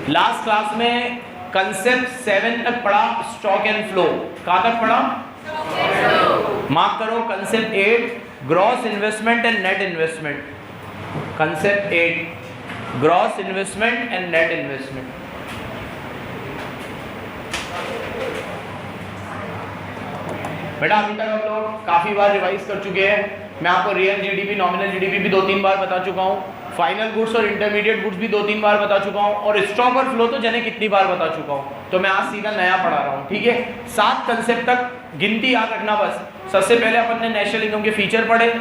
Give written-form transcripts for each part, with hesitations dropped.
Last class में concept 7 तक पढ़ा, स्टॉक एंड फ्लो। कहां तक पढ़ा? मार्क करो। Concept 8 gross investment and net investment. Concept 8 gross investment and net investment. बेटा अभी तक हम लोग काफी बार रिवाइज कर चुके हैं। मैं आपको रियल जीडीपी, नॉमिनल जीडीपी भी 2-3 बार बता चुका हूँ, फाइनल गुड्स और इंटरमीडिएट गुड्स भी 2-3 बार बता चुका हूँ, और स्टॉक और फ्लो तो जाने कितनी बार बता चुका हूँ। तो मैं आज सीधा नया पढ़ा रहा हूँ, ठीक है। 7 कंसेप्ट तक गिनती याद रखना बस। सबसे पहले अपन ने नेशनल इनकम के फीचर पढ़े,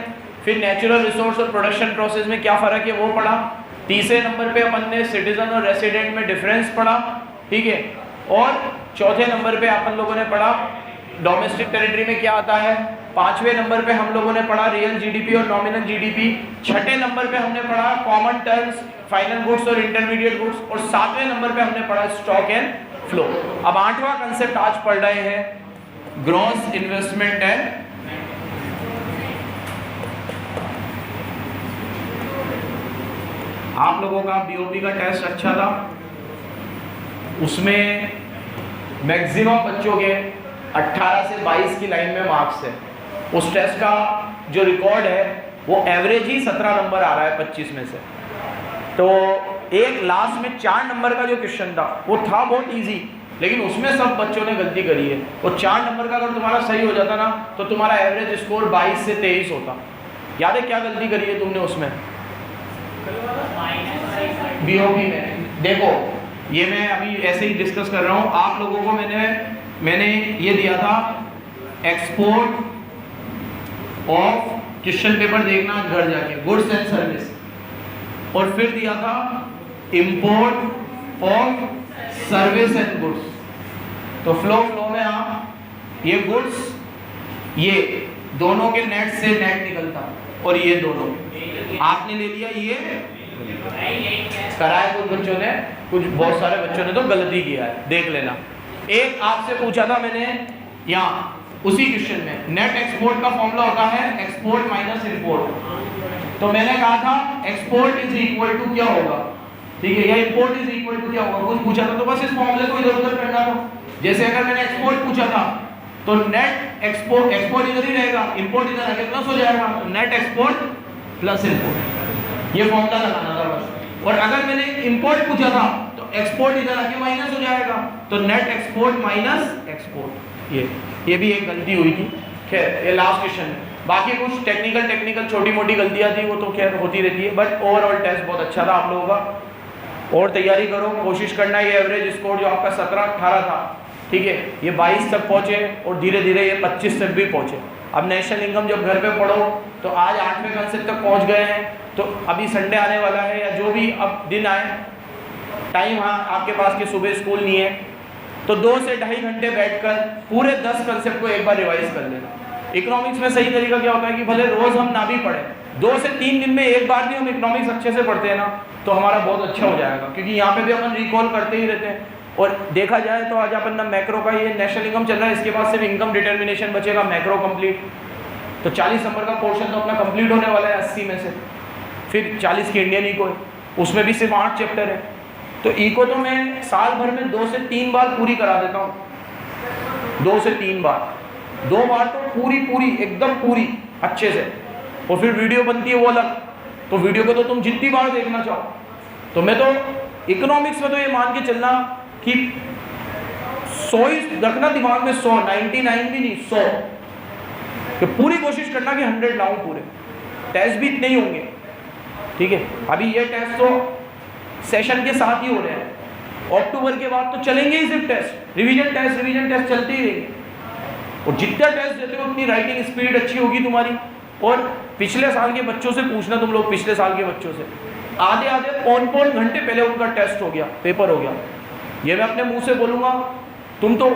फिर नेचुरल रिसोर्स और प्रोडक्शन प्रोसेस में क्या फ़र्क है वो पढ़ा। तीसरे नंबर पे अपन ने सिटीजन और रेसिडेंट में डिफरेंस पढ़ा, ठीक है। और चौथे नंबर पे अपन लोगों ने पढ़ा डोमेस्टिक टेरिटरी में क्या आता है। 5वें नंबर पे हम लोगों ने पढ़ा रियल जीडीपी और नॉमिनल जीडीपी। 6ठे नंबर पे हमने पढ़ा कॉमन टर्म्स, फाइनल गुड्स और इंटरमीडिएट गुड्स, और 7वें नंबर पे हमने पढ़ा स्टॉक एंड फ्लो। अब 8वां कंसेप्ट आज पढ़ रहे हैं ग्रॉस इन्वेस्टमेंट एंड आप लोगों का बीओपी का टेस्ट अच्छा था, उसमें मैक्सिमम बच्चों के 18 से 22 की लाइन में मार्क्स है। उस टेस्ट का जो रिकॉर्ड है वो एवरेज ही 17 नंबर आ रहा है 25 में से। तो एक लास्ट में 4 नंबर का जो क्वेश्चन था वो था बहुत इजी, लेकिन उसमें सब बच्चों ने गलती करी है। वो 4 नंबर का अगर तुम्हारा सही हो जाता ना तो तुम्हारा एवरेज स्कोर 22 से 23 होता। याद है क्या गलती करी है तुमने उसमें? बीओपी में देखो, ये मैं अभी ऐसे ही डिस्कस कर रहा हूँ। आप लोगों को मैंने ये दिया था एक्सपोर्ट ऑफ क्वेश्चन पेपर देखना घर जाके, गुड्स एंड सर्विस, और फिर दिया था import of service and goods. तो फ्लो में आप ये गुड्स, ये दोनों के नेट से नेट निकलता, और ये दोनों आपने ले लिया, ये कराए कुछ बच्चों ने, बहुत सारे बच्चों ने तो गलती किया है, देख लेना। एक आपसे पूछा था मैंने यहाँ उसी क्वेश्चन में, नेट एक्सपोर्ट का फॉर्मूला होता है एक्सपोर्ट माइनस इंपोर्ट। तो मैंने कहा था एक्सपोर्ट इज इक्वल टू क्या होगा, ठीक है, या इंपोर्ट इज इक्वल टू क्या होगा, कुछ पूछा था तो बस इस फॉर्मूले को इधर उधर करना था। जैसे अगर मैंने एक्सपोर्ट पूछा था तो नेट एक्सपोर्ट इधर ही रहेगा, इंपोर्ट इधर आगे प्लस हो जाएगा, तो नेट एक्सपोर्ट प्लस इंपोर्ट, ये फॉर्मूला लगाना था बस। और अगर मैंने इंपोर्ट पूछा था तो एक्सपोर्ट इधर आके माइनस हो जाएगा, तो नेट एक्सपोर्ट माइनस एक्सपोर्ट। ये भी एक गलती हुई थी। खैर ये लास्ट क्वेश्चन है, बाकी कुछ टेक्निकल छोटी मोटी गलतियां थी, वो तो खैर होती रहती है, बट ओवरऑल टेस्ट बहुत अच्छा था आप लोगों का। और तैयारी करो, कोशिश करना ये एवरेज स्कोर जो आपका 17-18 था, ठीक है, ये 22 तक पहुंचे और धीरे धीरे ये 25 तक भी पहुंचे। अब नेशनल इनकम जब घर पे पढ़ो तो आज 8वें कंसेप्ट तक पहुंच गए हैं, तो अभी संडे आने वाला है या जो भी अब दिन आए, टाइम हाँ आपके पास कि सुबह स्कूल नहीं है, तो 2 से 2.5 घंटे बैठकर पूरे 10 कंसेप्ट को एक बार रिवाइज कर लेना। इकोनॉमिक्स में सही तरीका क्या होता है कि भले रोज हम ना भी पढ़े, 2 से 3 दिन में एक बार भी हम इकोनॉमिक्स अच्छे से पढ़ते हैं ना तो हमारा बहुत अच्छा हो जाएगा, क्योंकि यहाँ पे भी अपन रिकॉल करते ही रहते हैं। और देखा जाए तो आज अपन ना मैक्रो का ये नेशनल इनकम चल रहा है, इसके बाद सिर्फ इनकम डिटर्मिनेशन बचेगा, मैक्रो कंप्लीट। तो 40 नंबर का पोर्शन तो अपना कंप्लीट होने वाला है 80 में से। फिर 40 की इंडियन इको है, उसमें भी सिर्फ 8 चैप्टर है। तो इको तो मैं साल भर में 2 से 3 बार पूरी करा देता हूँ, 2 से 3 बार, 2 बार तो पूरी एकदम पूरी अच्छे से। और फिर वीडियो बनती है वो अलग, तो वीडियो को तो तुम जितनी बार देखना चाहो। तो मैं तो इकोनॉमिक्स में तो ये मान के चलना कि 100 ही रखना दिमाग में, 100, 99 भी नहीं, 100, कि पूरी कोशिश करना कि 100 लाऊं पूरे। टेस्ट भी इतने ही होंगे, ठीक है। अभी ये टेस्ट तो सेशन के साथ ही हो रहे हैं, अक्टूबर के बाद तो चलेंगे ही सिर्फ टेस्ट, रिवीजन टेस्ट चलते ही रहेंगे। और जितना टेस्ट देते हो उतनी राइटिंग स्पीड अच्छी होगी तुम्हारी। और पिछले साल के बच्चों से पूछना, तुम लोग पिछले साल के बच्चों से, आधे पौन घंटे पहले उनका टेस्ट हो गया, पेपर हो गया। ये मैं अपने मुंह से बोलूँगा, तुम तो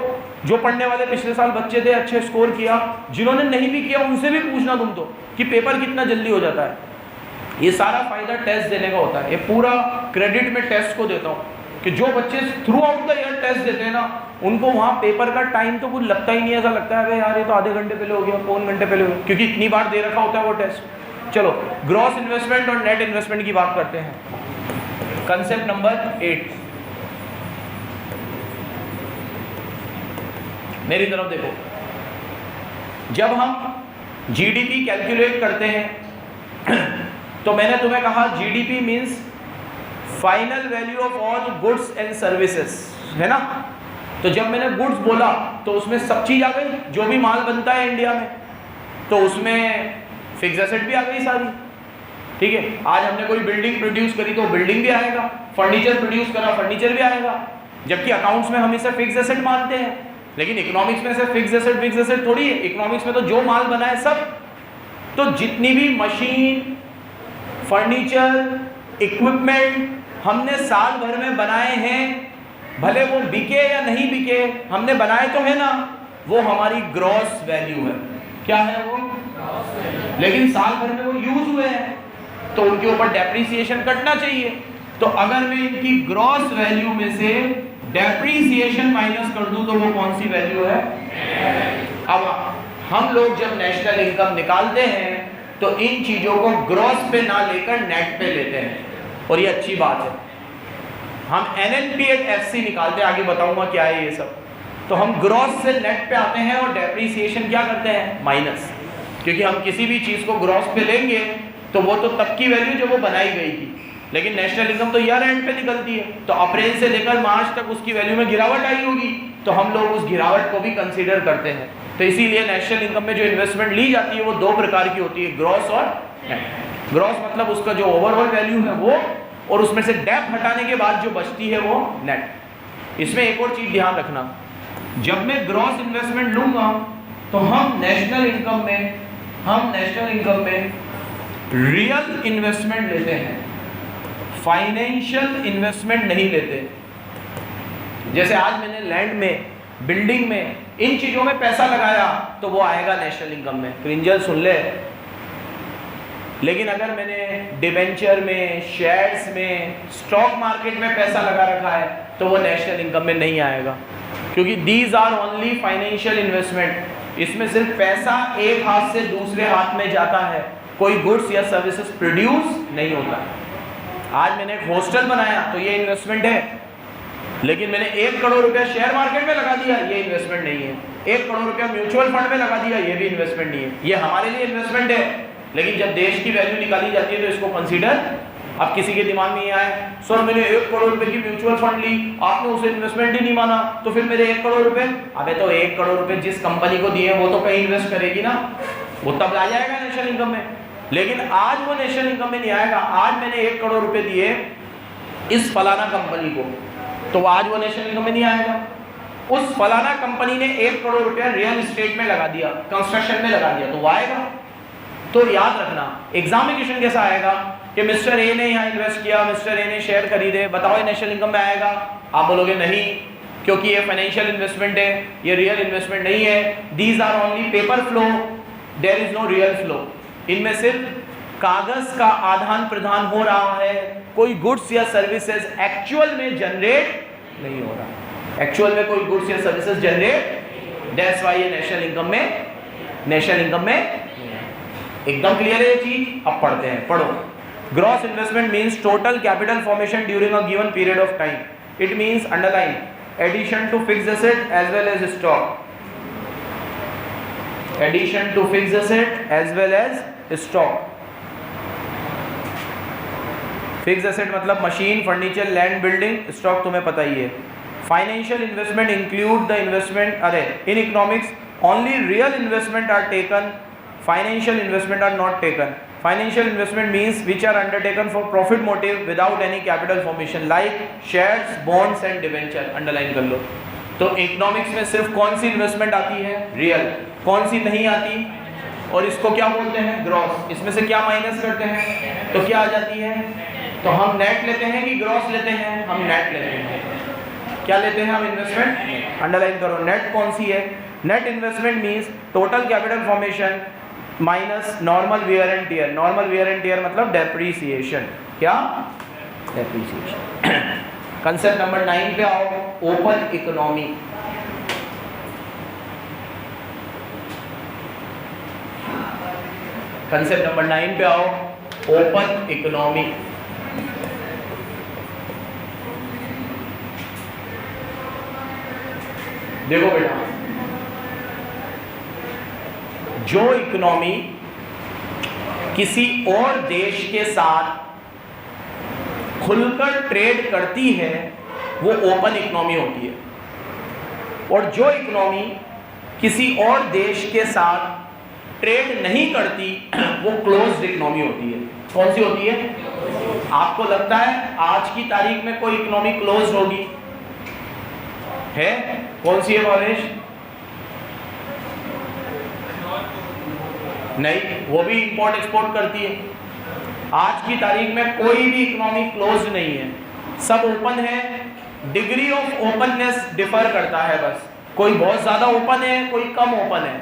जो पढ़ने वाले पिछले साल बच्चे थे अच्छे स्कोर किया, जिन्होंने नहीं भी किया उनसे भी पूछना तुम तो कि पेपर कितना जल्दी हो जाता है। ये सारा फायदा टेस्ट देने का होता है, ये पूरा क्रेडिट में टेस्ट को देता हूँ कि जो बच्चे throughout the year test देते हैं ना, उनको वहाँ पेपर का टाइम तो कुछ लगता ही नहीं, ऐसा लगता है यार ये तो आधे घंटे पहले हो गया, पौन घंटे पहले हो गया, क्योंकि इतनी बार दे रखा होता है वो टेस्ट। चलो ग्रॉस इन्वेस्टमेंट और नेट इन्वेस्टमेंट की बात करते हैं। कंसेप्ट नंबर 8, मेरी तरफ देखो। जब हम जीडीपी कैलकुलेट करते हैं तो मैंने तुम्हें कहा GDP means final value of all goods and services, है ना। तो जब मैंने गुड्स बोला तो उसमें सब चीज आ गई, जो भी माल बनता है इंडिया में, तो उसमें फिक्स एसेट भी आ गई सारी, ठीक है। आज हमने कोई बिल्डिंग प्रोड्यूस करी तो बिल्डिंग भी आएगा, फर्नीचर प्रोड्यूस करा फर्नीचर भी आएगा, जबकि अकाउंट्स में हम इसे फिक्स एसेट मानते हैं, लेकिन इकोनॉमिक्स में से फिक्स एसेट थोड़ी है। इकोनॉमिक्स में तो जो माल बना है सब, तो जितनी भी मशीन, फर्नीचर, इक्विपमेंट हमने साल भर में बनाए हैं, भले वो बिके या नहीं बिके, हमने बनाए तो है ना, वो हमारी ग्रॉस वैल्यू है। क्या है वो? लेकिन साल भर में वो यूज हुए हैं तो उनके ऊपर डेप्रिसिएशन कटना चाहिए। तो अगर मैं इनकी ग्रॉस वैल्यू में से डेप्रिसिएशन माइनस कर दूं तो वो कौन सी वैल्यू है? अब हम लोग जब नेशनल इनकम निकालते हैं तो इन चीजों को ग्रॉस पे ना लेकर नेट पे लेते हैं, और ये अच्छी बात है। हम NNP/FC निकालते हैं, आगे बताऊंगा क्या है ये सब। तो हम ग्रॉस से नेट पे आते हैं और डेप्रिसिएशन क्या करते हैं? माइनस, क्योंकि हम किसी भी चीज को ग्रॉस पे लेंगे तो वो तो तब की वैल्यू जब वो बनाई गई थी, लेकिन नेशनल इनकम तो ईयर एंड पे निकलती है, तो अप्रैल से लेकर मार्च तक उसकी वैल्यू में गिरावट आई होगी, तो हम लोग उस गिरावट को भी कंसीडर करते हैं। तो इसीलिए नेशनल इनकम में जो इन्वेस्टमेंट ली जाती है वो दो प्रकार की होती है, ग्रॉस और नेट। ग्रॉस मतलब उसका जो ओवरऑल वैल्यू है वो, और उसमें से डेप हटाने के बाद जो बचती है वो नेट। इसमें एक और चीज ध्यान रखना, जब मैं ग्रॉस इन्वेस्टमेंट लूंगा तो हम नेशनल इनकम में रियल इन्वेस्टमेंट लेते हैं, फाइनेंशियल इन्वेस्टमेंट नहीं लेते। जैसे आज मैंने लैंड में, बिल्डिंग में, इन चीजों में पैसा लगाया तो वो आएगा नेशनल इनकम में, क्रिंजल सुन ले। लेकिन अगर मैंने डिबेंचर में, शेयर्स में, स्टॉक मार्केट में पैसा लगा रखा है तो वो नेशनल इनकम में नहीं आएगा, क्योंकि these are only financial investment. इसमें सिर्फ पैसा एक हाथ से दूसरे हाथ में जाता है, कोई गुड्स या सर्विसेज प्रोड्यूस नहीं होता। आज मैंने एक हॉस्टल बनाया तो ये इन्वेस्टमेंट है, लेकिन मैंने 1 करोड़ रुपया शेयर मार्केट में लगा दिया, ये इन्वेस्टमेंट नहीं है। 1 करोड़ रुपया म्यूचुअल फंड में लगा दिया, ये भी इन्वेस्टमेंट नहीं है। ये हमारे लिए इन्वेस्टमेंट है, लेकिन जब देश की वैल्यू निकाली जाती है तो इसको कंसीडर। अब किसी के दिमाग में ये आए, सर मैंने 1 करोड़ रुपए की म्यूचुअल फंड ली, आपने उसे इन्वेस्टमेंट ही नहीं माना, तो फिर मेरे 1 करोड़ रुपए, अबे तो 1 करोड़ रुपए जिस कंपनी को दिए वो तो कहीं इन्वेस्ट करेगी ना, वो तब आ जाएगा नेशनल इनकम में। लेकिन आज वो नेशनल इनकम में नहीं आएगा। आज मैंने 1 करोड़ रुपए दिए इस फलाना कंपनी को, तो आज वो नेशनल इनकम में नहीं आएगा। उस फलाना कंपनी ने 1 करोड़ रुपया रियल एस्टेट में लगा दिया, कंस्ट्रक्शन में लगा दिया, तो वो आएगा। तो याद रखना, एग्जामिनेशन कैसा आएगा कि मिस्टर ए ने यहाँ इन्वेस्ट किया, मिस्टर ए ने शेयर खरीदे, बताओ ये नेशनल इनकम में आएगा? आप बोलोगे नहीं, क्योंकि ये फाइनेंशियल इन्वेस्टमेंट है, ये रियल इन्वेस्टमेंट नहीं है। These are only paper flow, there is no real flow. इनमें सिर्फ कागज का आदान प्रदान हो रहा है, कोई गुड्स या सर्विसेज एक्चुअल में जनरेट नहीं हो रहा। एक्चुअल में कोई गुड्स या सर्विसेज जनरेट, दैट्स व्हाई ये नेशनल इनकम में एकदम क्लियर है ये चीज। अब पढ़ते हैं, पढ़ो। Gross investment means total capital formation during a given period of time. It means underline addition to fixed asset as well as stock, addition to fixed asset as well as stock. Fixed asset मतलब machine, furniture, land, building. Stock तुम्हें पता ही है। Financial investment include the investment, अरे in economics only real investment are taken, financial investment are not taken. Financial investment means which are undertaken for profit motive without any capital formation like shares, bonds and debenture. underline कर लो। तो economics में सिर्फ कौन सी investment आती है? Real. कौन सी नहीं आती? और इसको क्या बोलते हैं? ग्रॉस। इसमें से क्या माइनस करते हैं तो क्या आ जाती है? तो हम नेट लेते हैं कि ग्रॉस लेते हैं? हम नेट लेते हैं। क्या लेते हैं हम? इन्वेस्टमेंट। अंडरलाइन करो, नेट कौन सी है? Net investment means total capital formation minus normal wear and tier. Normal wear and tier मतलब डेप्रीसिएशन। क्या? डेप्रीसिएशन। कंसेप्ट नंबर 9 पे आओ, ओपन इकोनॉमी। कंसेप्ट नंबर 9 पे आओ, ओपन इकोनॉमी। देखो बेटा, जो इकोनॉमी किसी और देश के साथ खुलकर ट्रेड करती है वो ओपन इकोनॉमी होती है, और जो इकोनॉमी किसी और देश के साथ ट्रेड नहीं करती वो क्लोज्ड इकोनॉमी होती है। कौन सी होती है? आपको लगता है आज की तारीख में कोई इकोनॉमी क्लोज्ड होगी? है? कौन सी है कॉलेज? नहीं, वो भी इंपोर्ट एक्सपोर्ट करती है। आज की तारीख में कोई भी इकोनॉमी क्लोज्ड नहीं है, सब ओपन है। डिग्री ऑफ ओपननेस डिफर करता है, बस कोई बहुत ज्यादा ओपन है, कोई कम ओपन है।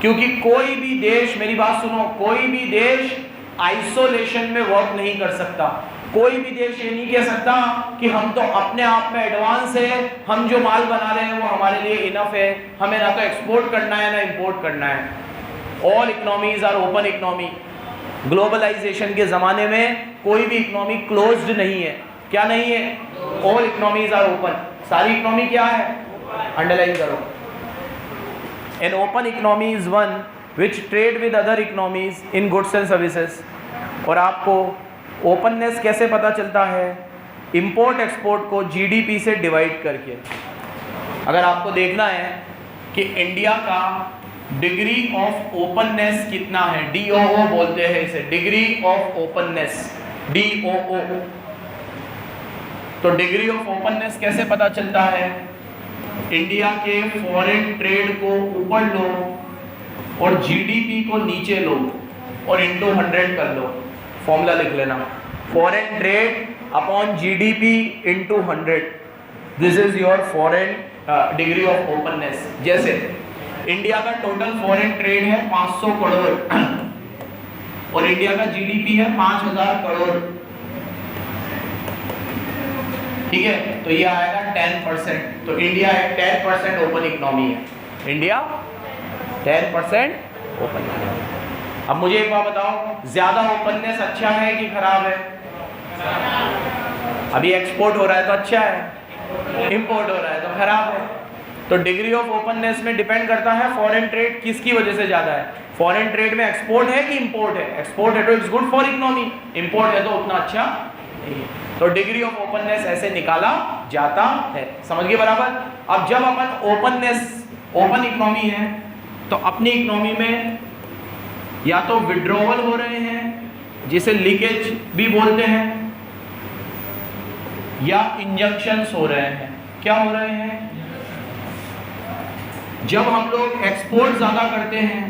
क्योंकि कोई भी देश, मेरी बात सुनो, कोई भी देश आइसोलेशन में वर्क नहीं कर सकता। कोई भी देश ये नहीं कह सकता कि हम तो अपने आप में एडवांस है, हम जो माल बना रहे हैं वो हमारे लिए इनफ है, हमें ना तो एक्सपोर्ट करना है ना इंपोर्ट करना है। All economies are open economy. Globalisation के ज़माने में कोई भी इकोनॉमी क्लोज्ड नहीं है। क्या नहीं है? All economies are open. सारी इकोनॉमी क्या है? अंडरलाइन करो। An open economy is one which trade with other economies in goods and services. और आपको ओपननेस कैसे पता चलता है? इंपोर्ट एक्सपोर्ट को जीडीपी से डिवाइड करके। अगर आपको देखना है कि इंडिया का डिग्री ऑफ ओपननेस कितना है, DOO बोलते हैं इसे, डिग्री ऑफ ओपननेस, DOO। तो डिग्री ऑफ ओपननेस कैसे पता चलता है? इंडिया के फॉरेन ट्रेड को ऊपर लो और जीडीपी को नीचे लो और इंटू 100 कर लो। फॉर्मूला लिख लेना, foreign trade upon GDP into 100। This is your foreign degree of openness. जैसे इंडिया का टोटल फॉरेन ट्रेड है 500 करोड़ और इंडिया का जीडीपी है 5000 करोड़, ठीक है? तो ये आएगा 10%। तो इंडिया एक 10% ओपन इकोनॉमी है। India 10% open economy. अब मुझे एक बात बताओ, ज्यादा ओपननेस अच्छा है कि खराब है? अभी एक्सपोर्ट हो रहा है तो अच्छा है, इंपोर्ट हो रहा है तो खराब है। तो डिग्री ऑफ ओपननेस में डिपेंड करता है फॉरेन ट्रेड किसकी वजह से ज्यादा है। फॉरेन ट्रेड में एक्सपोर्ट है कि इंपोर्ट है? एक्सपोर्ट है तो it's good for economy, import है तो उतना अच्छा नहीं है। तो डिग्री ऑफ ओपननेस ऐसे निकाला जाता है। समझ गए बराबर? अब जब अपन ओपन इकोनॉमी है तो अपनी इकोनॉमी में या तो विड्रॉवल हो रहे हैं जिसे लीकेज भी बोलते हैं, या इंजेक्शंस हो रहे हैं। क्या हो रहे हैं? जब हम लोग एक्सपोर्ट ज्यादा करते हैं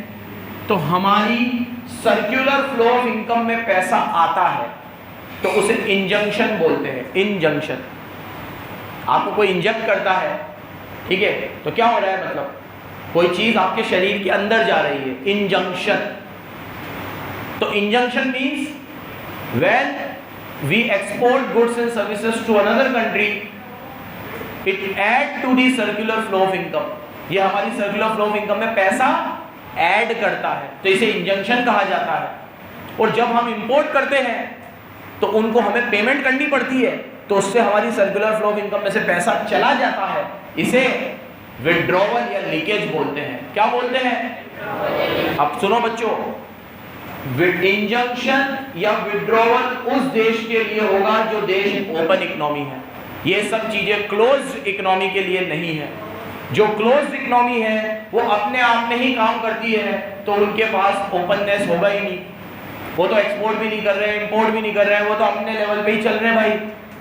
तो हमारी सर्कुलर फ्लो ऑफ इनकम में पैसा आता है, तो उसे इंजंक्शन बोलते हैं। इंजंक्शन, आपको कोई इंजेक्ट करता है, ठीक है, तो क्या हो रहा है? मतलब कोई चीज आपके शरीर के अंदर जा रही है, इंजंक्शन। तो injection means when we export goods and services to another country, it add to the circular flow of income. ये हमारी सर्कुलर फ्लो ऑफ इनकम में पैसा ऐड करता है, तो इसे इंजंक्शन कहा जाता है। और जब हम इंपोर्ट करते हैं तो उनको हमें पेमेंट करनी पड़ती है, तो उससे हमारी सर्कुलर फ्लो ऑफ इनकम में से पैसा चला जाता है। इसे विड्रॉवल या लीकेज बोलते हैं। क्या बोलते हैं? अब सुनो बच्चों, इंजंक्शन या विड्रॉवल उस देश के लिए होगा जो देश ओपन इकोनॉमी है। ये सब चीजें क्लोज्ड इकोनॉमी के लिए नहीं है। जो क्लोज्ड इकोनॉमी है वो अपने आप में ही काम करती है, तो उनके पास ओपननेस होगा ही नहीं। वो तो एक्सपोर्ट भी नहीं कर रहे हैं, इंपोर्ट भी नहीं कर रहे हैं, वो तो अपने लेवल पे ही चल रहे हैं भाई।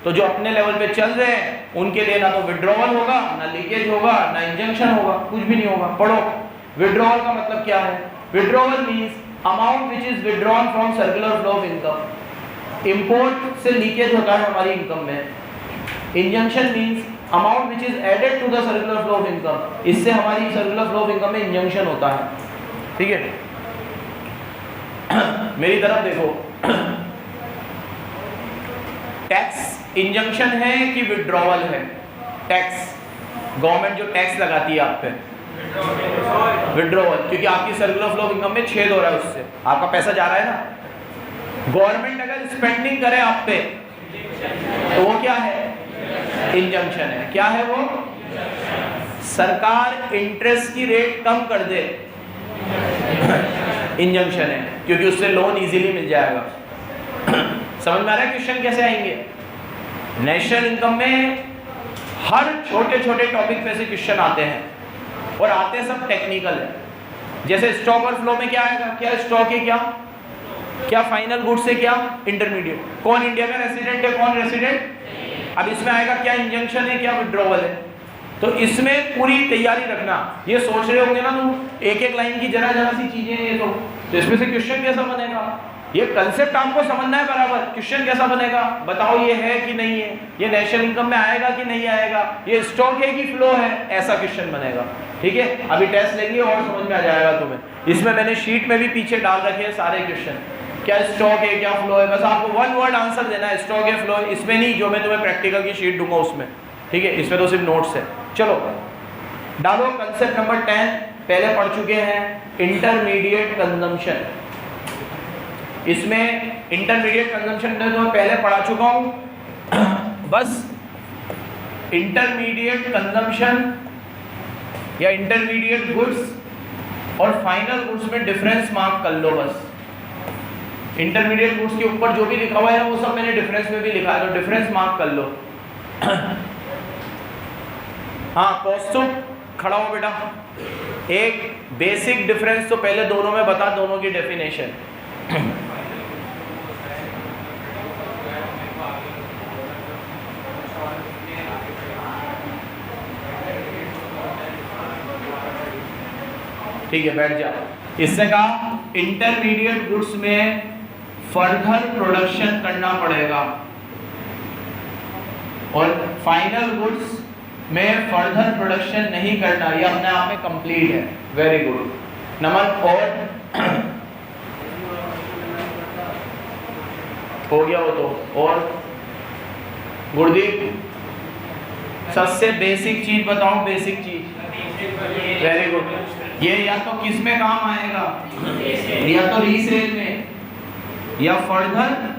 तो जो अपने लेवल पे चल रहे हैं उनके लिए ना तो विड्रॉवल होगा, ना लीकेज होगा, ना इंजंक्शन होगा, कुछ भी नहीं होगा। पढ़ो, विड्रॉवल का मतलब क्या है? Withdrawal means amount which is withdrawn from circular flow of income. Import से लीकेज होता है हमारी इनकम में। Injection means amount which is added to the circular flow of income. इससे हमारी सर्कुलर फ्लो ऑफ इनकम में इंजंक्शन होता है, ठीक है? मेरी तरफ देखो, टैक्स इंजंक्शन है कि विड्रॉवल है? टैक्स, गवर्नमेंट जो टैक्स लगाती है आप पे, विड्रॉवल, क्योंकि आपकी सर्कुलर फ्लो ऑफ इनकम में छेद हो रहा है, उससे आपका पैसा जा रहा है ना। गवर्नमेंट अगर स्पेंडिंग करे आप पे तो वो क्या है? इंजंक्शन है। क्या है वो? सरकार इंटरेस्ट की रेट कम कर दे, इंजंक्शन है, क्योंकि उससे लोन इजीली मिल जाएगा। समझ में आ रहा है क्वेश्चन कैसे आएंगे? नेशनल इनकम में हर छोटे छोटे टॉपिक पे से क्वेश्चन आते हैं और आते सब टेक्निकल है। जैसे स्टॉक और फ्लो में क्या आएगा, क्या स्टॉक है, क्या फाइनल गुड्स है, क्या इंटरमीडिएट, कौन इंडिया का रेसिडेंट है, कौन रेसिडेंट। अब इसमें आएगा क्या इंजंक्शन है, क्या विड्रॉवल है। तो इसमें पूरी तैयारी रखना। ये सोच रहे होंगे ना तुम एक एक लाइन की जरा जरा सी चीजें ये तो इसमें से क्वेश्चन कैसा बनेगा, ये कंसेप्ट आपको समझना है बराबर। क्वेश्चन कैसा बनेगा बताओ, ये है कि नहीं है, ये नेशनल इनकम में आएगा कि नहीं आएगा, ये स्टॉक है कि फ्लो है, ऐसा क्वेश्चन बनेगा। ठीक है, अभी टेस्ट लेंगे और समझ में आ जाएगा तुम्हें। इसमें मैंने शीट में भी पीछे डाल रखे हैं सारे क्वेश्चन, क्या स्टॉक है क्या फ्लो है, बस आपको वन वर्ड आंसर देना है, स्टॉक है फ्लो है। इसमें नहीं, जो मैं तुम्हें प्रैक्टिकल की शीट दूंगा उसमें। ठीक है, इसमें तो सिर्फ नोट्स है। चलो डालो कंसेप्ट नंबर 10, पहले पढ़ चुके हैं, इंटरमीडिएट कंजम्पशन। इसमें इंटरमीडिएट कंजम्पशन तो मैं पहले पढ़ा चुका हूं। बस इंटरमीडिएट कंजम्पशन या इंटरमीडिएट गुड्स और फाइनल गुड्स में डिफरेंस मार्क कर लो बस। इंटरमीडिएट गुड्स के ऊपर जो भी लिखा हुआ है वो सब मैंने डिफरेंस में भी लिखा है, तो डिफरेंस मार्क कर लो। हाँ कौस्तुभ खड़ा हो बेटा, एक बेसिक डिफरेंस तो पहले दोनों में बता, दोनों की डेफिनेशन। ठीक है, बैठ जाओ। इससे कहा इंटरमीडिएट गुड्स में फर्दर प्रोडक्शन करना पड़ेगा और फाइनल गुड्स में फर्दर प्रोडक्शन नहीं करना, ये अपने आप में कंप्लीट है। वेरी गुड नमन। और हो गया वो तो। और गुरदीप सबसे बेसिक चीज बताओ, बेसिक चीज। Very good. ये या तो किस में काम आएगा, या तो रीसेल में, या फर्दर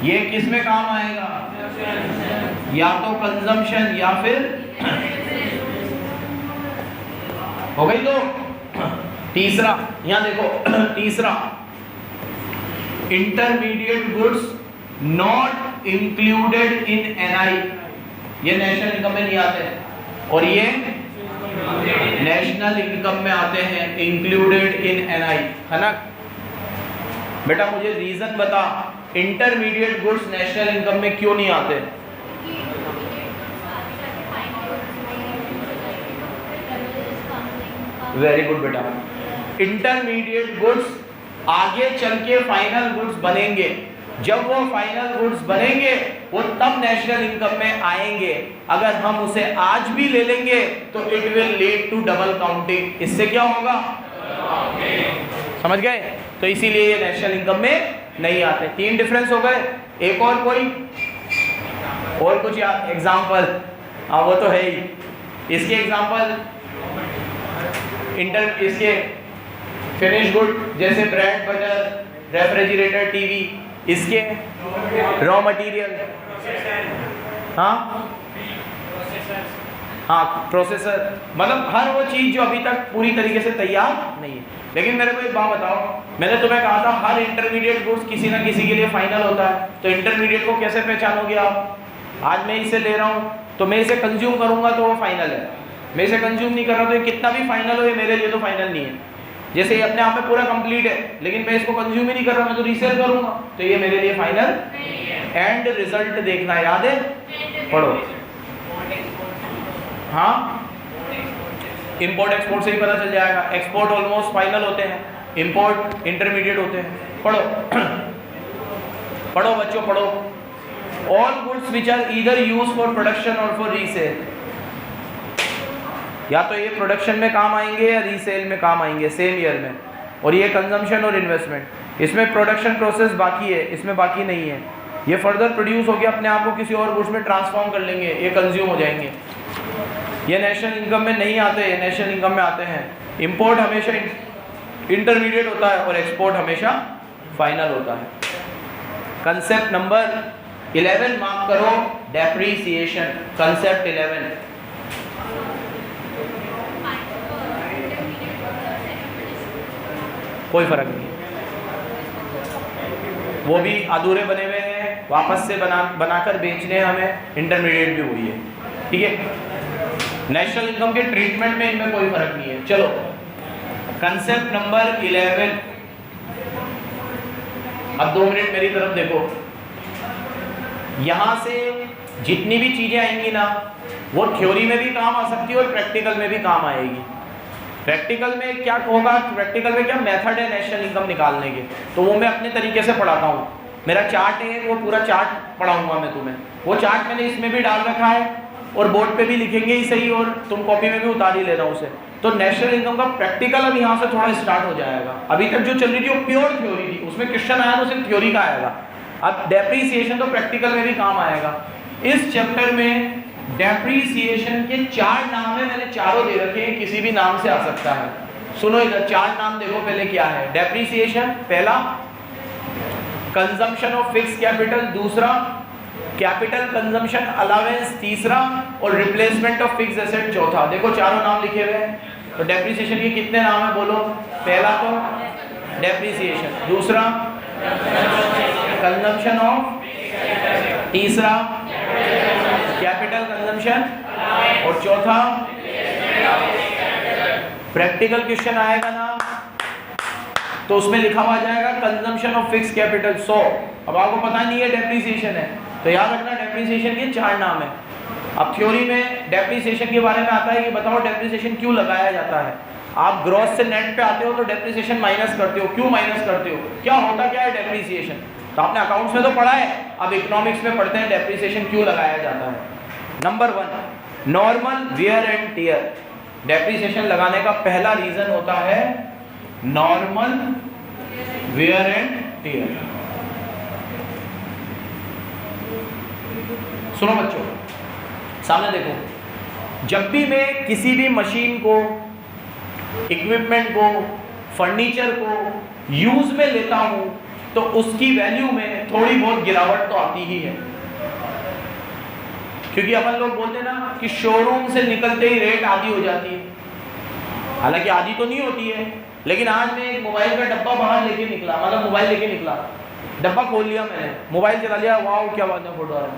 ये किस में काम आएगा, या तो कंजम्पशन या फिर हो गई। तो तीसरा यहां देखो, तीसरा intermediate goods not included in NI, ये नेशनल इनकम में नहीं आते, और ये नेशनल इनकम में आते हैं, इंक्लूडेड इन एनआई, है ना बेटा। मुझे रीजन बता, इंटरमीडिएट गुड्स नेशनल इनकम में क्यों नहीं आते? वेरी गुड बेटा। इंटरमीडिएट गुड्स आगे चल के फाइनल गुड्स बनेंगे, जब वो फाइनल गुड्स बनेंगे वो तब नेशनल इनकम में आएंगे। अगर हम उसे आज भी ले लेंगे तो it will lead to double counting. इससे क्या होगा, समझ गए? तो इसीलिए ये नेशनल इनकम में नहीं आते। तीन डिफरेंस हो गए। एक और कोई और कुछ एग्जांपल? हाँ वो तो है ही। इसके एग्जांपल इसके फिनिश गुड जैसे ब्रेड बटर, रेफ्रिजरेटर, टीवी। इसके रॉ मटेरियल, हाँ प्रोसेसर, मतलब हर वो चीज जो अभी तक पूरी तरीके से तैयार नहीं है। लेकिन मेरे को एक बात बताओ, मैंने तुम्हें कहा था हर इंटरमीडिएट गुड्स किसी ना किसी के लिए फाइनल होता है, तो इंटरमीडिएट को कैसे पहचानोगे आप? आज मैं इसे ले रहा हूँ तो मैं इसे कंज्यूम करूंगा तो वो फाइनल है, मैं इसे कंज्यूम नहीं कर रहा तो ये कितना भी फाइनल हो ये मेरे लिए तो फाइनल नहीं है। जैसे ये अपने आप में पूरा कंप्लीट है लेकिन मैं इसको कंज्यूम ही नहीं कर रहा, मैं तो रीसेल करूंगा, तो ये मेरे लिए फाइनल। एंड रिजल्ट देखना याद है, पढ़ो। हाँ इंपोर्ट एक्सपोर्ट से ही पता चल जाएगा। एक्सपोर्ट ऑलमोस्ट फाइनल होते हैं, इंपोर्ट इंटरमीडिएट होते हैं। पढ़ो पढ़ो बच्चों पढ़ो। All goods which are either use for production और फॉर रीसेल, या तो ये प्रोडक्शन में काम आएंगे या रीसेल में काम आएंगे सेम ईयर में। और ये कंजम्पशन और इन्वेस्टमेंट, इसमें प्रोडक्शन प्रोसेस बाकी है, इसमें बाकी नहीं है। ये फर्दर प्रोड्यूस होकर अपने आप को किसी और गुड्स में ट्रांसफॉर्म कर लेंगे, ये कंज्यूम हो जाएंगे। ये नेशनल इनकम में नहीं आते, ये नेशनल इनकम में आते हैं। इंपोर्ट हमेशा इंटरमीडिएट होता है और एक्सपोर्ट हमेशा फाइनल होता है। कंसेप्ट नंबर 11 मार्क करो, डेप्रिसिएशन। कंसेप्ट 11 कोई फर्क नहीं, वो भी अधूरे बने हुए हैं, वापस से बनाकर बेचने हैं हमें, इंटरमीडिएट भी वही है, ठीक है। नेशनल इनकम के ट्रीटमेंट में इनमें कोई फर्क नहीं है। चलो कंसेप्ट नंबर 11, अब 2 मिनट मेरी तरफ देखो। यहां से जितनी भी चीजें आएंगी ना, वो थ्योरी में भी काम आ सकती है और प्रैक्टिकल में भी काम आएगी। प्रैक्टिकल में क्या होगा, प्रैक्टिकल में क्या मेथड है नेशनल इनकम निकालने के, तो वो मैं अपने तरीके से पढ़ाता हूँ। मेरा चार्ट है, वो पूरा चार्ट पढ़ाऊंगा मैं तुम्हें। वो चार्ट मैंने इसमें भी डाल रखा है और बोर्ड पे भी लिखेंगे ही सही, और तुम कॉपी में भी उतार ही लेना उसे। तो नेशनल इनकम का प्रैक्टिकल अब यहाँ से थोड़ा स्टार्ट हो जाएगा। अभी तक जो चल रही थी वो प्योर थ्योरी थी, उसमें क्वेश्चन आया तो सिर्फ थ्योरी का आएगा। अब डेप्रीसिएशन तो प्रैक्टिकल में भी काम आएगा। इस चैप्टर में डेप्रीसिएशन के 4 नाम है, मैंने चारों दे रखे हैं, किसी भी नाम से आ सकता है। सुनो इधर 4 नाम देखो पहले क्या है। डेप्रीसिएशन पहला, कंजम्पशन ऑफ फिक्स कैपिटल दूसरा, कैपिटल कंजम्पशन अलावेंस तीसरा, और रिप्लेसमेंट ऑफ फिक्स एसेट चौथा। देखो चारों नाम लिखे हुए हैं। तो डेप्रीसिएशन के कितने नाम है बोलो। पहला तो डेप्रीसिएशन, दूसरा कंजम्पशन ऑफ, तीसरा कैपिटल कंजम्पशन, और चौथा प्रैक्टिकल क्वेश्चन आएगा ना तो उसमें लिखा हुआ जाएगा कंजम्पशन ऑफ फिक्स कैपिटल 100। अब आपको पता नहीं है डेप्रीसिएशन है, तो याद रखना डेप्रीसिएशन के 4 नाम है। अब थ्योरी में डेप्रीसिएशन के बारे में आता है कि बताओ डेप्रीसिएशन क्यों लगाया जाता है। आप ग्रॉस से नेट पे आते हो तो डेप्रीसिएशन माइनस करते हो, क्यों माइनस करते हो, क्या होता क्या है डेप्रीसिएशन, तो आपने अकाउंट्स में तो पढ़ा है, अब इकोनॉमिक्स में पढ़ते हैं डेप्रीसिएशन क्यों लगाया जाता है। Number 1 normal wear and tier. Depreciation लगाने का पहला रीजन होता है नॉर्मल वियर एंड टियर। सुनो बच्चों, सामने देखो, जब भी मैं किसी भी मशीन को, इक्विपमेंट को, फर्नीचर को यूज में लेता हूं तो उसकी वैल्यू में थोड़ी बहुत गिरावट तो आती ही है। क्योंकि अपन लोग बोलते हैं ना कि शोरूम से निकलते ही रेट आधी हो जाती है, हालांकि आधी तो नहीं होती है। लेकिन आज मैं एक मोबाइल का डब्बा बाहर लेके निकला, मतलब मोबाइल लेके निकला, डब्बा खोल लिया मैंने, मोबाइल चला लिया, वाह क्या बात है, फोटो आ रहा है,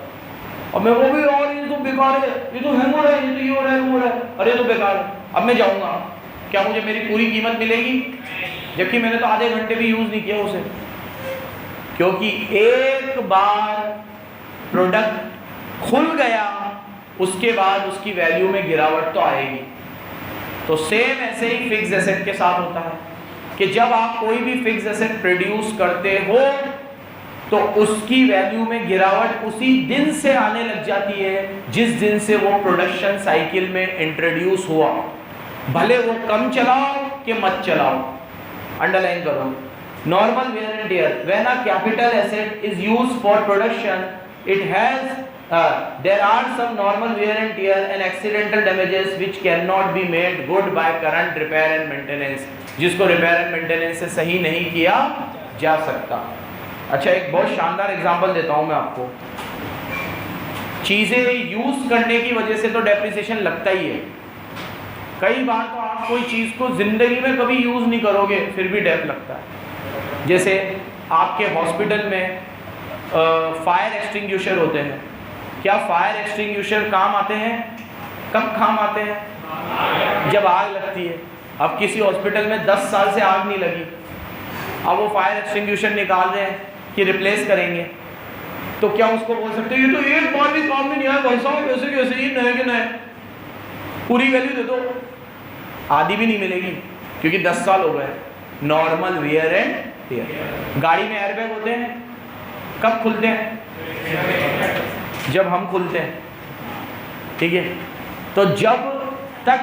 और मैं वो भी, और ये तो बेकार है, ये तो हैंग हो रहा है, ये तो ये हो रहा है, वो हो रहा है, अरे ये तो बेकार है। अब मैं जाऊंगा, क्या मुझे मेरी पूरी कीमत मिलेगी, जबकि मैंने तो आधे घंटे भी यूज नहीं किया उसे। क्योंकि एक बार प्रोडक्ट खुल गया उसके बाद उसकी वैल्यू में गिरावट तो आएगी। तो सेम ऐसे ही फिक्स एसेट के साथ होता है कि जब आप कोई भी फिक्स एसेट प्रोड्यूस करते हो तो उसकी वैल्यू में गिरावट उसी दिन से आने लग जाती है जिस दिन से वो प्रोडक्शन साइकिल में इंट्रोड्यूस हुआ, भले वो कम चलाओ कि मत चलाओ। अंडरलाइन करो, normal wear and tear, when a capital asset is used for production it has there are some normal wear and tear and accidental damages which cannot be made good by current repair and maintenance, जिसको repair and maintenance से सही नहीं किया जा सकता। अच्छा, एक बहुत शानदार एग्जांपल देता हूं मैं आपको। चीजें यूज करने की वजह से तो डेप्रिसिएशन लगता ही है। कई बार तो आप कोई चीज को जिंदगी में कभी यूज नहीं करोगे फिर भी डेप लगता है। जैसे आपके हॉस्पिटल में फायर एक्सटिंग्विशर होते हैं, क्या फायर एक्सटिंग्विशर काम आते हैं? कब काम आते हैं? जब आग लगती है। अब किसी हॉस्पिटल में 10 साल से आग नहीं लगी, अब वो फायर एक्सटिंग्विशर निकाल रहे हैं कि रिप्लेस करेंगे, तो क्या उसको बोल सकते हैं ये तो एक बार भी काम में नहीं आया भाई साहब, कैसे कैसे ये नए के नए, पूरी वैल्यू दे दो? आधी भी नहीं मिलेगी क्योंकि 10 साल हो गए। Normal wear and tier. गाड़ी में एयरबैग होते हैं, कब खुलते हैं? जब हम खुलते हैं, ठीक है। तो जब तक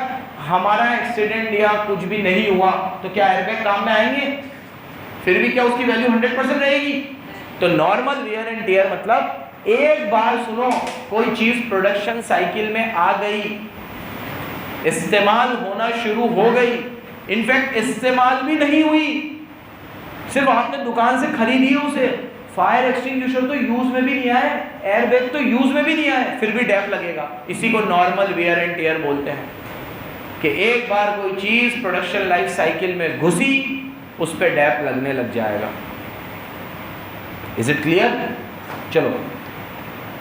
हमारा एक्सीडेंट या कुछ भी नहीं हुआ तो क्या एयरबैग काम में आएंगे? फिर भी क्या उसकी वैल्यू 100% रहेगी? तो नॉर्मल वियर एंड टियर मतलब एक बार सुनो, कोई चीज प्रोडक्शन साइकिल में आ गई, इस्तेमाल होना शुरू हो गई, इनफैक्ट इस्तेमाल भी नहीं हुई, सिर्फ आपने दुकान से खरीदी है उसे, फायर एक्सटिंग्विशर तो यूज में भी नहीं आए, एयरबैग तो यूज में भी नहीं आए, फिर भी डेप लगेगा। इसी को नॉर्मल वियर एंड टियर बोलते हैं कि एक बार कोई चीज प्रोडक्शन लाइफ साइकिल में घुसी, उस पर डैप लगने लग जाएगा। Is it clear? चलो,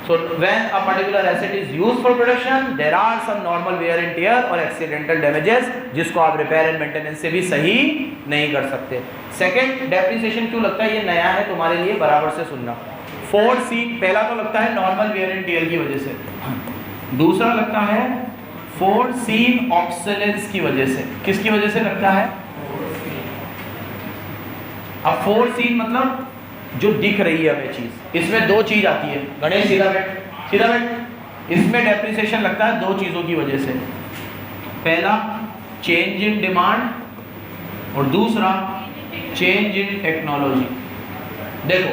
so when a particular asset is used for production there are some normal wear and tear और accidental damages जिसको आप रिपेयर एंड मेंटेनेंस से भी सही नहीं कर सकते। सेकंड, डेप्रिसिएशन क्यों लगता है, ये नया है तुम्हारे लिए, बराबर से सुनना। फोरसीन, पहला तो लगता है नॉर्मल वेयर एंड टियर की वजह से, दूसरा लगता है फोरसीन ऑब्सोलेंस की वजह से। किसकी वजह से लगता है? अब फोरसीन मतलब जो दिख रही है हमें चीज, इसमें दो चीज आती है। गणेश सीधा बैठ, सीधा बैठ। इसमें डेप्रिसिएशन लगता है दो चीजों की वजह से, पहला चेंज इन डिमांड और दूसरा चेंज इन टेक्नोलॉजी। देखो,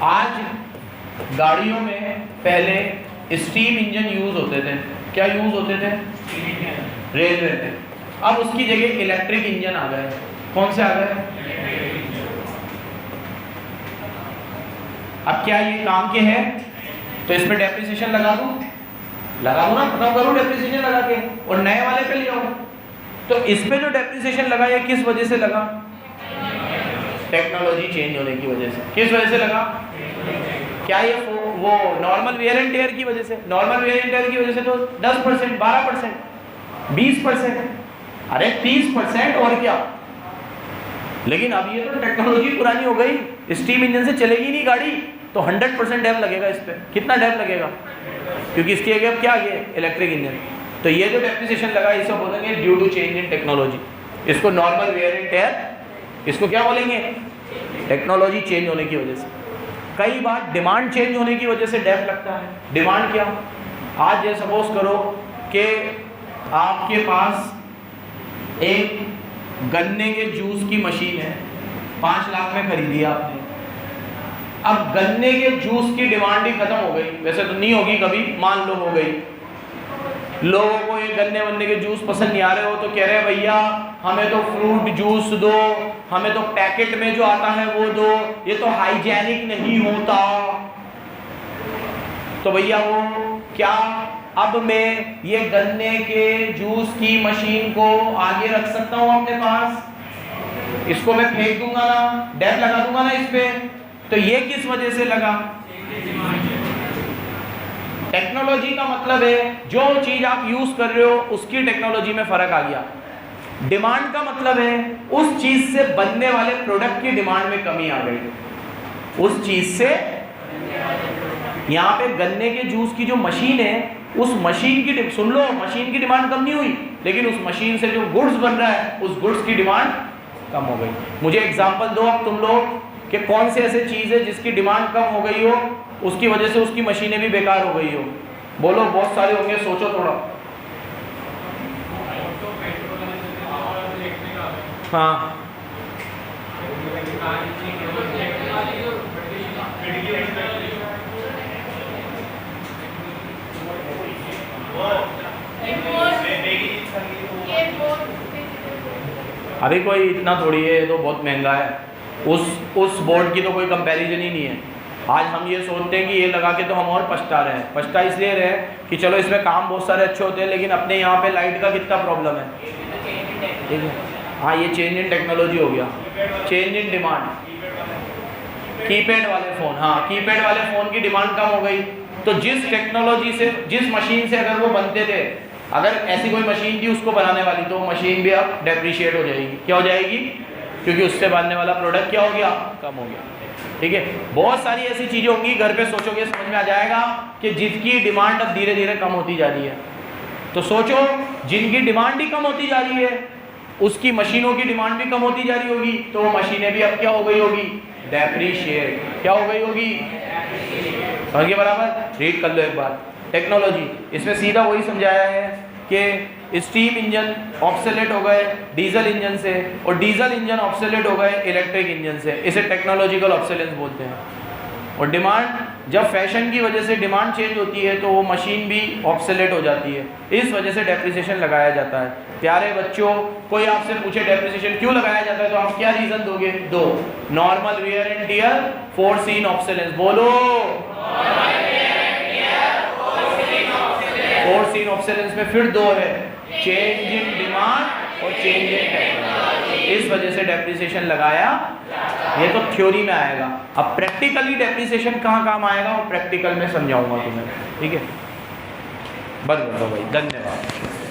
आज गाड़ियों में पहले स्टीम इंजन यूज होते थे। क्या यूज होते थे? रेलवे में। अब उसकी जगह इलेक्ट्रिक इंजन आ गए। कौन से आ गए? अब क्या ये काम के हैं? तो इसमें डेप्रिसिएशन लगा दूं ना, खत्म करूं डेप्रिसिएशन लगा के और नए वाले पे ले आऊं। तो इसमें जो डेप्रिसिएशन लगा ये किस वजह से लगा? टेक्नोलॉजी चेंज होने की वजह से। किस वजह से लगा? क्या ये वो नॉर्मल वेयर एंड टेयर की वजह से? नॉर्मल वेयर एंड टेयर की वजह से तो 10%, 12%, 20%, अरे 30% और क्या। लेकिन अब ये तो टेक्नोलॉजी पुरानी हो गई, स्टीम इंजन से चलेगी नहीं गाड़ी, तो 100% डैप लगेगा इस पे। कितना डैप लगेगा? क्योंकि इसकी जगह क्या आ गया? Electric engine. तो ये जो डेप्रिसिएशन लगा इसे बोलेंगे due to change in technology. इसको नॉर्मल वेयर एंड टेयर, इसको क्या बोलेंगे? टेक्नोलॉजी चेंज होने की वजह से। कई बार डिमांड चेंज होने की वजह से डैप लगता है। डिमांड क्या? आज ये सपोज करो कि आपके पास एक गन्ने के जूस की मशीन है, 5 लाख में खरीदी आपने। अब गन्ने के जूस की डिमांड ही खत्म हो गई, वैसे तो नहीं होगी कभी, मान लो हो गई। लोगों को ये गन्ने वन्ने के जूस पसंद नहीं आ रहे हो तो कह रहे हैं भैया हमें तो फ्रूट जूस दो, हमें तो पैकेट में जो आता है वो दो, ये तो हाइजेनिक नहीं होता। तो भैया वो क्या, अब मैं ये गन्ने के जूस की मशीन को आगे रख सकता हूं अपने पास? इसको मैं फेंक दूंगा ना, डैप लगा दूंगा ना इस पे। तो ये किस वजह से लगा? टेक्नोलॉजी का मतलब है जो चीज आप यूज कर रहे हो उसकी टेक्नोलॉजी में फर्क आ गया। डिमांड का मतलब है उस चीज से बनने वाले प्रोडक्ट की डिमांड में कमी आ गई। उस चीज से, यहाँ पे गन्ने के जूस की जो मशीन है उस मशीन की, सुन लो, मशीन की डिमांड कम नहीं हुई, लेकिन उस मशीन से जो गुड्स बन रहा है उस गुड्स की डिमांड कम हो गई। मुझे एग्जांपल दो अब तुम लोग कि कौन सी ऐसी चीज है जिसकी डिमांड कम हो गई हो, उसकी वजह से उसकी मशीनें भी बेकार हो गई हो। बोलो, बहुत सारे होंगे, सोचो थोड़ा। हाँ, अभी कोई इतना थोड़ी है, ये तो बहुत महंगा है। उस बोर्ड की तो कोई कंपैरिजन ही नहीं है। आज हम ये सोचते हैं कि ये लगा के तो हम और पछता रहे हैं। पछता इसलिए रहे कि चलो इसमें काम बहुत सारे अच्छे होते हैं, लेकिन अपने यहाँ पे लाइट का कितना प्रॉब्लम है, ठीक है। हाँ, ये चेंज इन टेक्नोलॉजी हो गया, चेंज इन डिमांड। कीपैड वाले फ़ोन, हाँ, कीपैड वाले फ़ोन की डिमांड कम हो गई। तो जिस टेक्नोलॉजी से, जिस मशीन से अगर वो बनते थे, अगर ऐसी कोई मशीन थी उसको बनाने वाली, तो वो मशीन भी अब डेप्रिशिएट हो जाएगी। क्या हो जाएगी? क्योंकि उससे बनने वाला प्रोडक्ट क्या हो गया? कम हो गया। ठीक है, बहुत सारी ऐसी चीज़ें होंगी, घर पे सोचोगे समझ में आ जाएगा कि जिसकी डिमांड अब धीरे धीरे कम होती जा रही है। तो सोचो, जिनकी डिमांड ही कम होती जा रही है, उसकी मशीनों की डिमांड भी कम होती जा रही होगी, तो वो मशीनें भी अब क्या हो गई होगी? डेप्रिशिएट। क्या हो गई होगी? समझिए बराबर, रीड कर लो एक बार। टेक्नोलॉजी, इसमें सीधा वही समझाया है कि स्टीम इंजन ऑब्सोलेट हो गए डीजल इंजन से, और डीजल इंजन ऑब्सोलेट हो गए इलेक्ट्रिक इंजन से। इसे टेक्नोलॉजिकल ऑब्सोलेंस बोलते हैं। और डिमांड, जब फैशन की वजह से डिमांड चेंज होती है तो वो मशीन भी ऑब्सोलेट हो जाती है। इस वजह से डेप्रिसिएशन लगाया जाता है। प्यारे बच्चों, कोई आपसे पूछे डेप्रिसिएशन क्यों लगाया जाता है, तो आप क्या रीजन दोगे? दो, normal wear and tear, foreseen obsolescence. बोलो, फोरसीन ऑब्सोलेंस में फिर दो है, चेंज इन डिमांड और चेंज इन टेक्नोलॉजी। इस वजह से डेप्रिसिएशन लगाया। ये तो थ्योरी में आएगा, अब प्रैक्टिकली डेप्रिसिएशन कहाँ काम आएगा वो प्रैक्टिकल में समझाऊंगा तुम्हें, ठीक है। बंद कर दो भाई, धन्यवाद।